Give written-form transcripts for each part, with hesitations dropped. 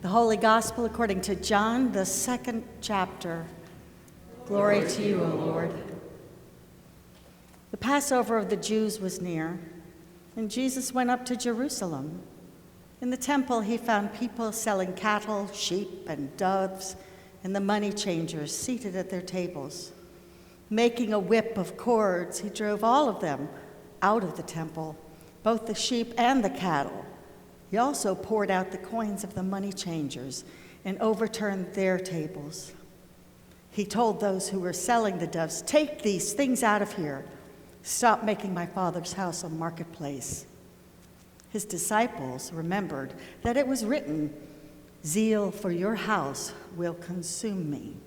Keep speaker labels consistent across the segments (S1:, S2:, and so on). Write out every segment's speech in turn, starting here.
S1: The Holy Gospel according to John, the 2nd chapter. Glory to you, O Lord. The Passover of the Jews was near, and Jesus went up to Jerusalem. In the temple he found people selling cattle, sheep, and doves, and the money changers seated at their tables. Making a whip of cords, he drove all of them out of the temple, both the sheep and the cattle. He also poured out the coins of the money changers and overturned their tables. He told those who were selling the doves, "Take these things out of here. Stop making my Father's house a marketplace." His disciples remembered that it was written, "Zeal for your house will consume me."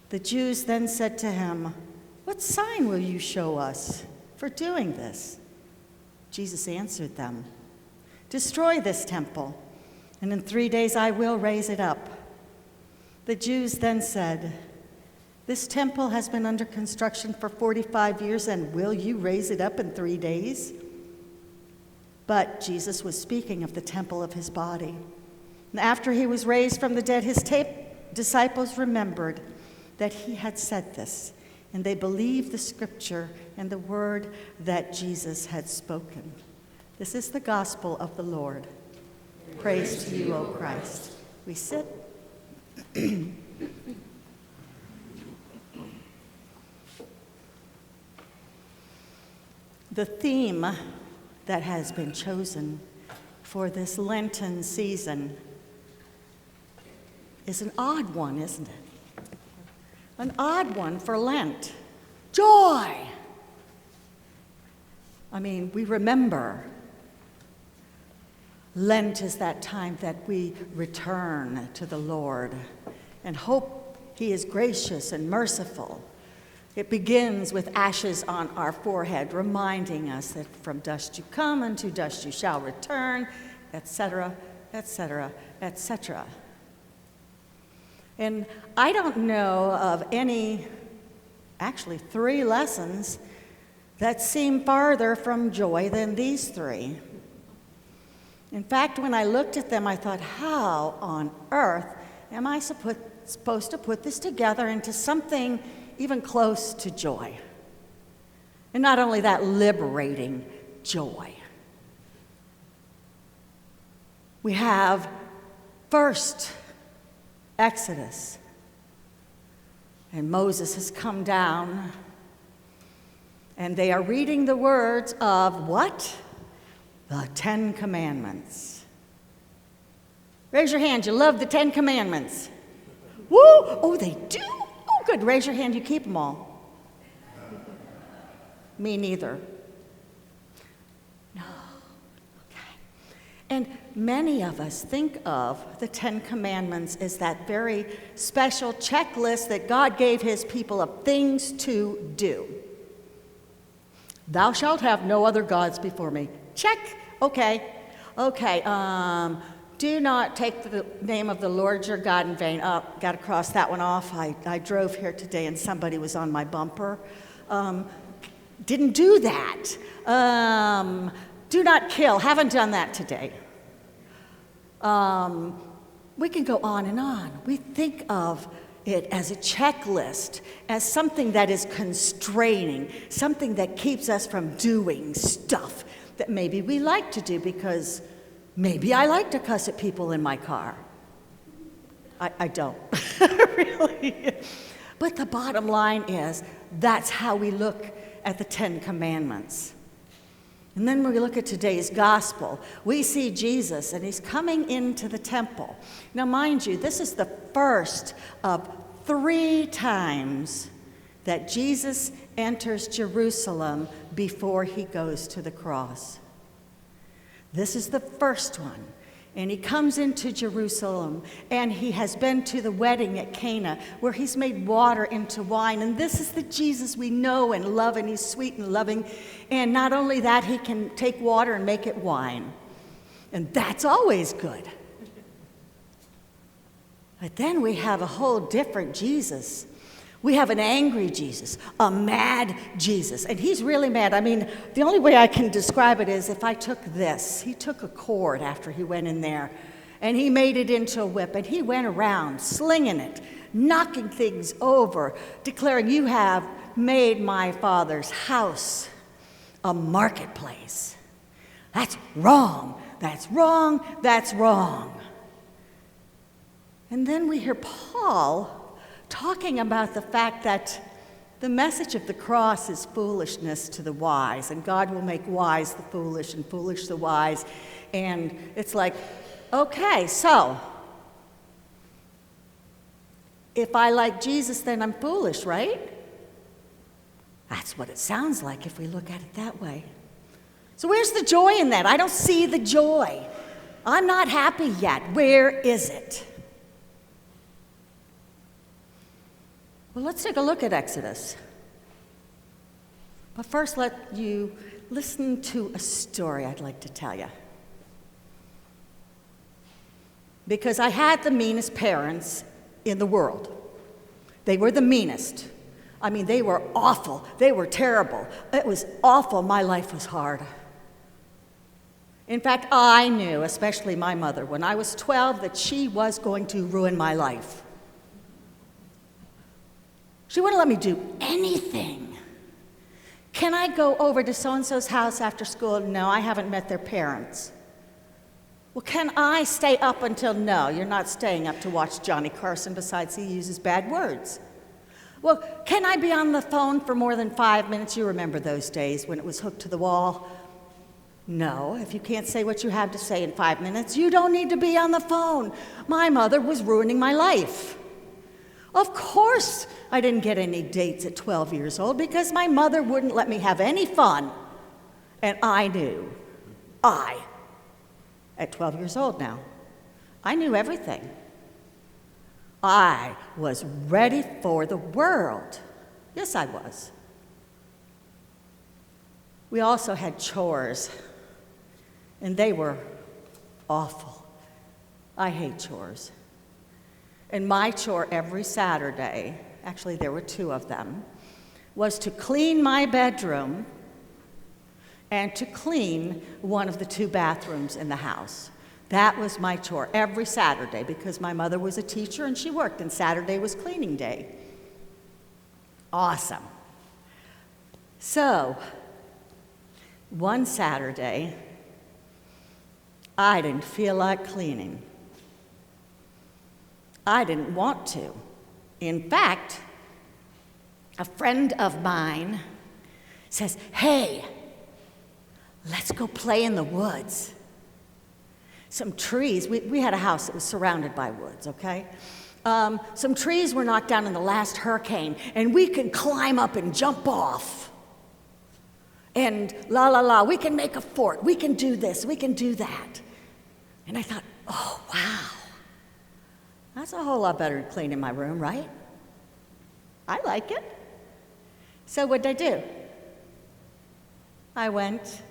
S1: The Jews then said to him, "What sign will you show us for doing this?" Jesus answered them, "Destroy this temple, and in 3 days I will raise it up." The Jews then said, "This temple has been under construction for 45 years, and will you raise it up in 3 days?" But Jesus was speaking of the temple of his body. And after he was raised from the dead, his disciples remembered that he had said this, and they believed the scripture and the word that Jesus had spoken. This is the gospel of the Lord. Praise to you, O Christ. We sit. The theme that has been chosen for this Lenten season is an odd one, isn't it? An odd one for Lent. Joy! I mean, we remember Lent is that time that we return to the Lord and hope he is gracious and merciful. It begins with ashes on our forehead, reminding us that from dust you come and to dust you shall return, etc., etc., etc. And I don't know of actually 3 lessons that seem farther from joy than these 3. In fact, when I looked at them, I thought, how on earth am I supposed to put this together into something even close to joy? And not only that, liberating joy. We have first Exodus, and Moses has come down, and they are reading the words of what? The 10 Commandments. Raise your hand, you love the 10 Commandments. Woo! Oh, they do? Oh, good. Raise your hand, you keep them all. Me neither. No. Okay. And many of us think of the 10 Commandments as that very special checklist that God gave his people of things to do. Thou shalt have no other gods before me. Check. Okay. Do not take the name of the Lord your God in vain. Oh, got to cross that one off. I drove here today and somebody was on my bumper. Didn't do that. Do not kill. Haven't done that today. We can go on and on. We think of it as a checklist, as something that is constraining, something that keeps us from doing stuff that maybe we like to do, because maybe I like to cuss at people in my car. I don't, really. But the bottom line is, that's how we look at the 10 Commandments. And then when we look at today's gospel, we see Jesus, and he's coming into the temple. Now, mind you, this is the first of 3 times that Jesus enters Jerusalem before he goes to the cross. This is the first one. And he comes into Jerusalem, and he has been to the wedding at Cana, where he's made water into wine. And this is the Jesus we know and love, and he's sweet and loving. And not only that, he can take water and make it wine. And that's always good. But then we have a whole different Jesus. We have an angry Jesus, a mad Jesus, and he's really mad. I mean, the only way I can describe it is if I took this. He took a cord after he went in there, and he made it into a whip, and he went around slinging it, knocking things over, declaring, "You have made my Father's house a marketplace. That's wrong, that's wrong, that's wrong." And then we hear Paul talking about the fact that the message of the cross is foolishness to the wise, and God will make wise the foolish and foolish the wise. And it's like, okay, so if I like Jesus, then I'm foolish, right? That's what it sounds like if we look at it that way. So where's the joy in that? I don't see the joy. I'm not happy yet. Where is it? Well, let's take a look at Exodus. But first, let you listen to a story I'd like to tell you. Because I had the meanest parents in the world. They were the meanest. I mean, they were awful. They were terrible. It was awful. My life was hard. In fact, I knew, especially my mother, when I was 12, that she was going to ruin my life. She wouldn't let me do anything. Can I go over to so-and-so's house after school? No, I haven't met their parents. Well, can I stay up until? No, you're not staying up to watch Johnny Carson, besides he uses bad words. Well, can I be on the phone for more than 5 minutes? You remember those days when it was hooked to the wall. No, if you can't say what you have to say in 5 minutes, you don't need to be on the phone. My mother was ruining my life. Of course, I didn't get any dates at 12 years old because my mother wouldn't let me have any fun. And I knew. At 12 years old now, I knew everything. I was ready for the world. Yes, I was. We also had chores, and they were awful. I hate chores. And my chore every Saturday, actually there were 2 of them, was to clean my bedroom and to clean one of the 2 bathrooms in the house. That was my chore every Saturday because my mother was a teacher and she worked, and Saturday was cleaning day. Awesome. So, one Saturday, I didn't feel like cleaning. I didn't want to. In fact, a friend of mine says, "Hey, let's go play in the woods." Some trees, we had a house that was surrounded by woods, okay? Some trees were knocked down in the last hurricane, and we can climb up and jump off. And we can make a fort. We can do this, we can do that. And I thought, oh, wow. That's a whole lot better than cleaning my room, right? I like it. So what did I do? I went.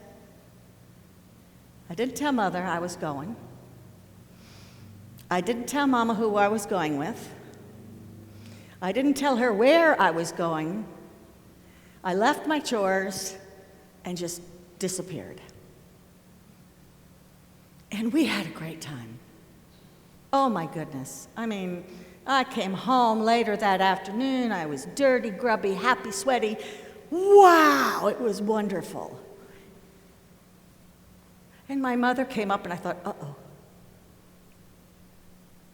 S1: I didn't tell Mother I was going. I didn't tell Mama who I was going with. I didn't tell her where I was going. I left my chores and just disappeared. And we had a great time. Oh my goodness. I mean, I came home later that afternoon. I was dirty, grubby, happy, sweaty. Wow, it was wonderful. And my mother came up and I thought, uh-oh.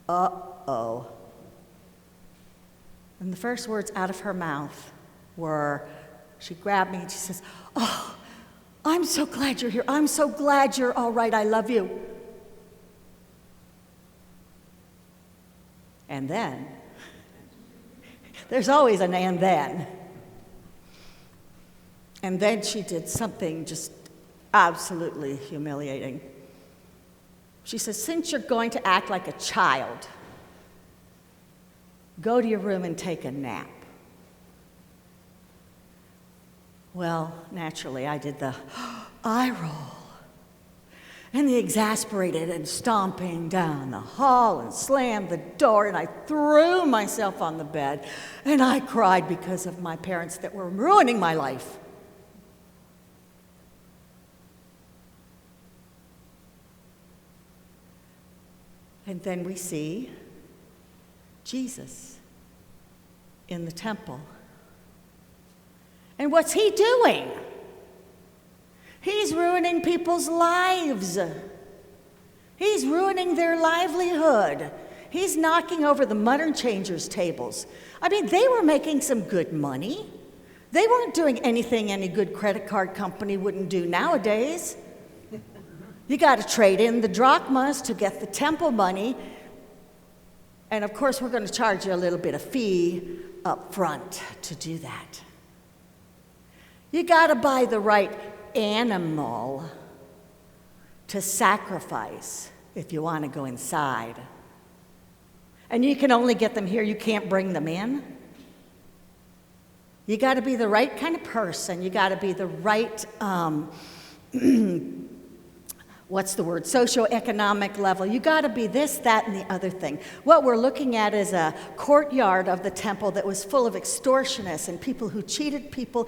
S1: Uh-oh. And the first words out of her mouth were, she grabbed me and she says, "Oh, I'm so glad you're here. I'm so glad you're all right. I love you." And then, there's always an and then. And then she did something just absolutely humiliating. She says, "Since you're going to act like a child, go to your room and take a nap." Well, naturally, I did the eye roll and the exasperated and stomping down the hall and slammed the door, and I threw myself on the bed and I cried because of my parents that were ruining my life. And then we see Jesus in the temple. And what's he doing? He's ruining people's lives. He's ruining their livelihood. He's knocking over the money changers' tables. I mean, they were making some good money. They weren't doing anything any good credit card company wouldn't do nowadays. You got to trade in the drachmas to get the temple money. And of course, we're going to charge you a little bit of fee up front to do that. You got to buy the right animal to sacrifice if you want to go inside. And you can only get them here, you can't bring them in. You got to be the right kind of person. You got to be the right, socioeconomic level. You got to be this, that, and the other thing. What we're looking at is a courtyard of the temple that was full of extortionists and people who cheated people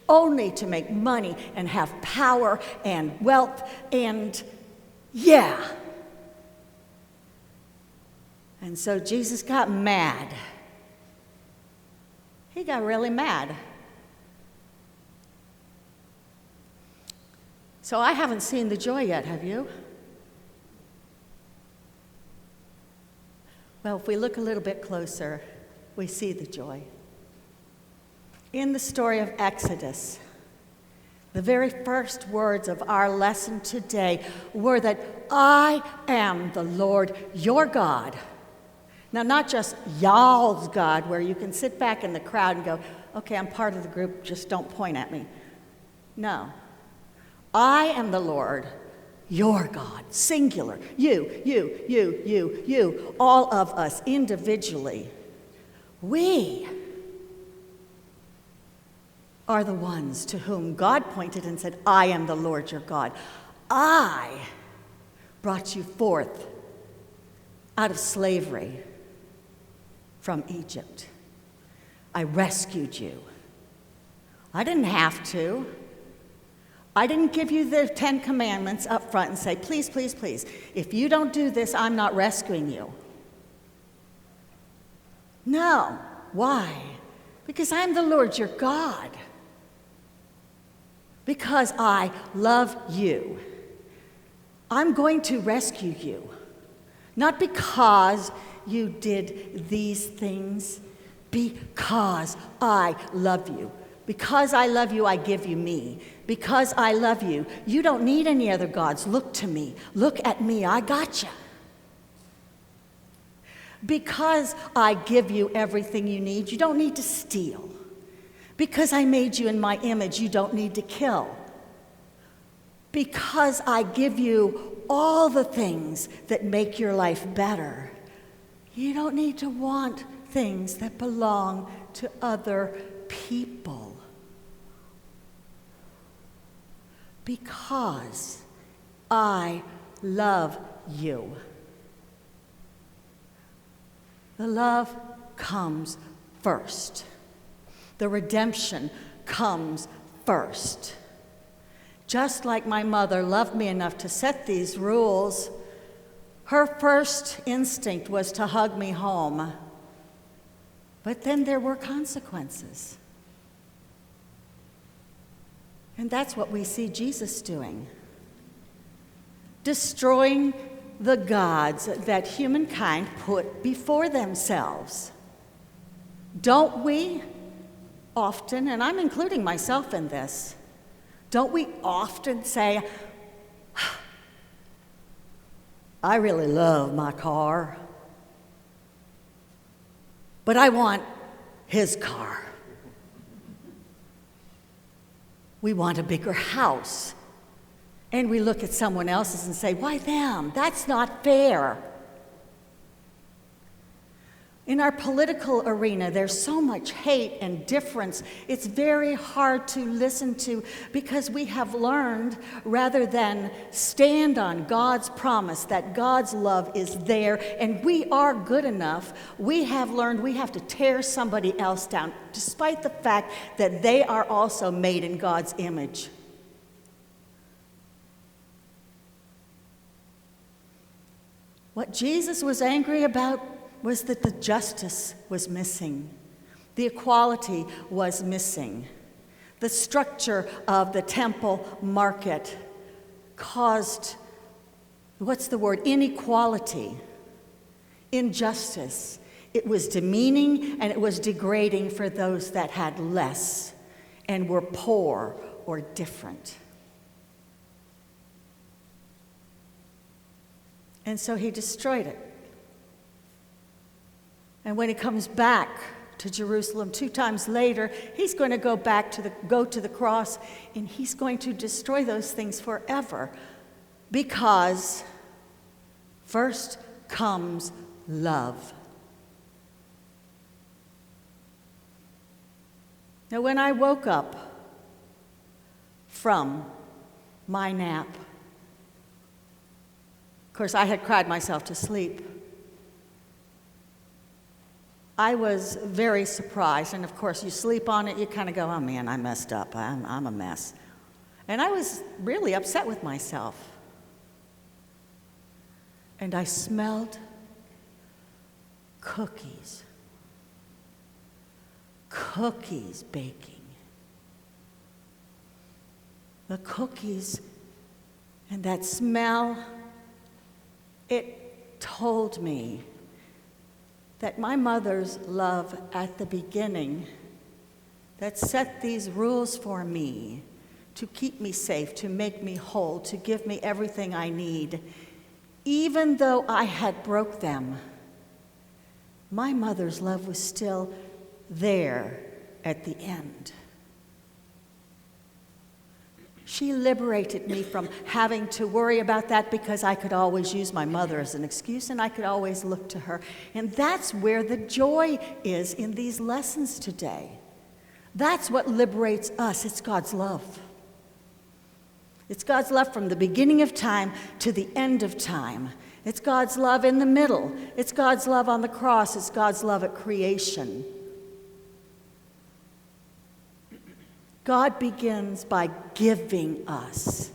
S1: only to make money and have power and wealth and, yeah. And so Jesus got mad. He got really mad. So I haven't seen the joy yet, have you? Well, if we look a little bit closer, we see the joy. In the story of Exodus, the very first words of our lesson today were that I am the Lord your God. Now, not just y'all's God, where you can sit back in the crowd and go, okay, I'm part of the group, just don't point at me. No. I am the Lord, your God, singular. You, all of us individually. We are the ones to whom God pointed and said, I am the Lord your God. I brought you forth out of slavery from Egypt. I rescued you. I didn't have to. I didn't give you the 10 Commandments up front and say, please, please, please, if you don't do this, I'm not rescuing you. No. Why? Because I'm the Lord your God. Because I love you. I'm going to rescue you. Not because you did these things, because I love you. Because I love you, I give you me. Because I love you, you don't need any other gods. Look to me. Look at me. I got you. Because I give you everything you need, you don't need to steal. Because I made you in my image, you don't need to kill. Because I give you all the things that make your life better, you don't need to want things that belong to other people. Because I love you. The love comes first. The redemption comes first. Just like my mother loved me enough to set these rules, her first instinct was to hug me home. But then there were consequences. And that's what we see Jesus doing. Destroying the gods that humankind put before themselves. Don't we often, and I'm including myself in this, don't we often say, I really love my car, but I want his car. We want a bigger house. And we look at someone else's and say, why them? That's not fair. In our political arena, there's so much hate and difference. It's very hard to listen to because we have learned, rather than stand on God's promise that God's love is there and we are good enough, we have learned we have to tear somebody else down, despite the fact that they are also made in God's image. What Jesus was angry about was that the justice was missing. The equality was missing. The structure of the temple market caused, inequality, injustice. It was demeaning and it was degrading for those that had less and were poor or different. And so he destroyed it. And when he comes back to Jerusalem 2 times later, he's going to go to the cross, and he's going to destroy those things forever, because first comes love. Now, when I woke up from my nap, of course, I had cried myself to sleep. I was very surprised, and of course, you sleep on it, you kind of go, oh man, I messed up, I'm a mess. And I was really upset with myself. And I smelled cookies baking. The cookies and that smell, it told me that my mother's love at the beginning, that set these rules for me to keep me safe, to make me whole, to give me everything I need, even though I had broke them, my mother's love was still there at the end. She liberated me from having to worry about that, because I could always use my mother as an excuse, and I could always look to her. And that's where the joy is in these lessons today. That's what liberates us. It's God's love. It's God's love from the beginning of time to the end of time. It's God's love in the middle. It's God's love on the cross. It's God's love at creation. God begins by giving us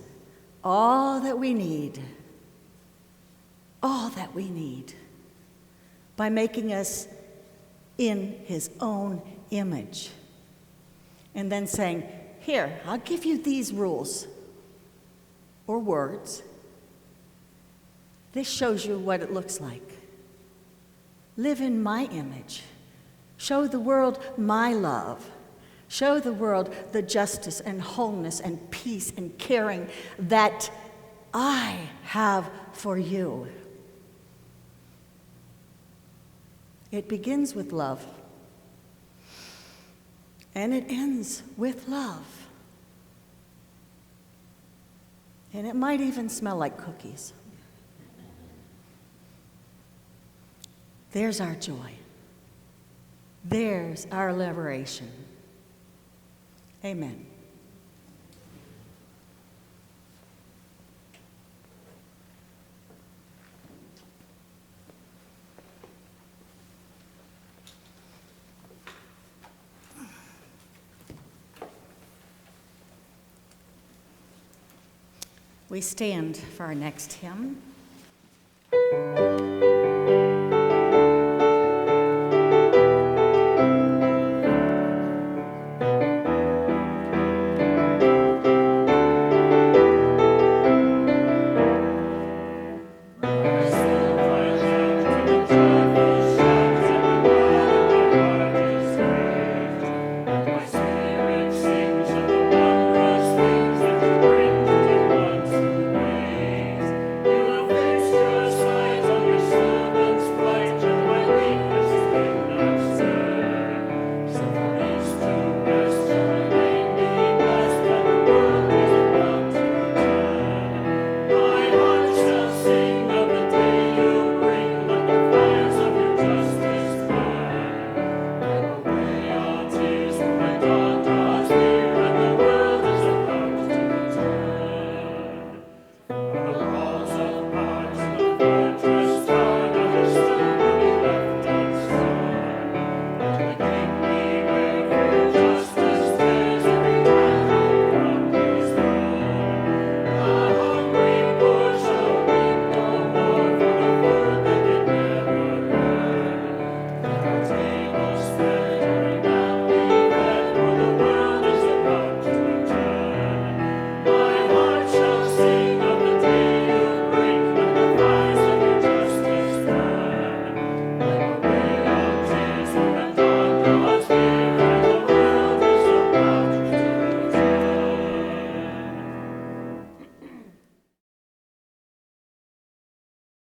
S1: all that we need, by making us in his own image. And then saying, here, I'll give you these rules or words. This shows you what it looks like. Live in my image. Show the world my love. Show the world the justice and wholeness and peace and caring that I have for you. It begins with love, and it ends with love. And it might even smell like cookies. There's our joy. There's our liberation. Amen. We stand for our next hymn.